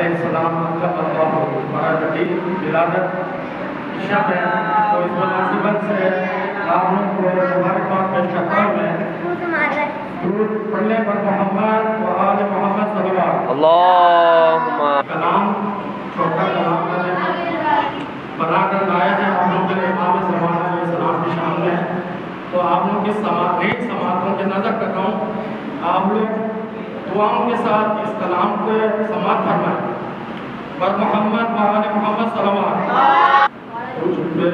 علیہ السلام کا برکتی ولادت شب ہے، تو اس مناسبت سے آپ لوگ کو مبارکباد پیش کرتا ہوں میں درود پڑھنے پر محمد و آل محمد صلی اللہ علیہ وسلم۔ اللہم کلام چھوٹا کلام میں نے بنا کر لایا ہے آپ لوگوں کے لیے امام زمان علیہ السلام کی شان میں، تو آپ لوگ کی نیک سماعتوں کی نظر کرتا ہوں، آپ لوگ دعاؤں کے ساتھ اس کلام کو سماعت فرمائیں۔ بر محمد و آل محمد صلی اللہ علیہ وسلم۔ تجھ پہ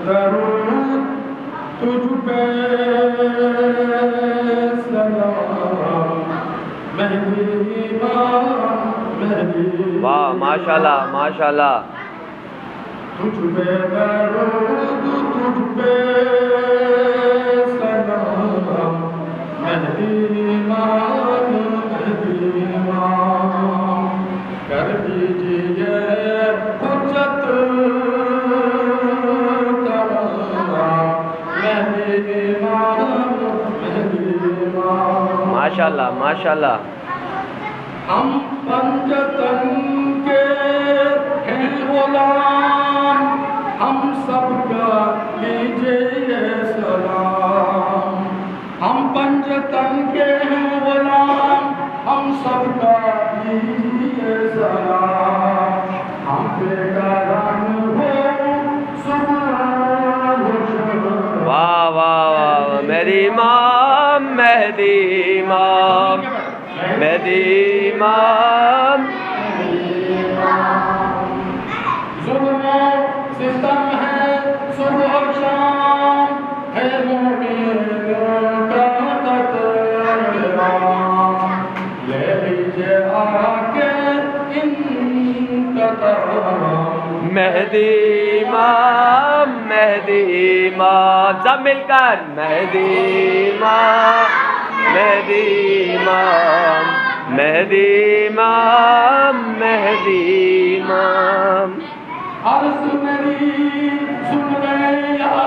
درود، تجھ پہ سلام، مہدی امام مہدی، واہ ماشاءاللہ ماشاءاللہ۔ تجھ پہ درود، تجھ پہ سلام، مہدی امام مہدی امام، کر دیجئے حجت تمام، مہدی امام مہدی امام۔ ماشاءاللہ ماشاءاللہ۔ ہم پنجتن کے ہیں غلام، ہم سب کا لیجئے سلام، ہم پنجتن کے ہیں غلام، ہم سب کا لیجئے سلام، ہم پہ کرم ہو سبحان اللہ۔ واہ واہ واہ، مہدی امام مہدی امام مہدی امام۔ ظلم و ستم ہے صبح و شام، ہے مومنوں کا قتلعام، لے لیجئے آ کے انتقام۔ مہدی امام مہدی امام، سب مل کر مہدی امام مہدی امام مہدی امام مہدی امام۔ عرض میری سن لے یا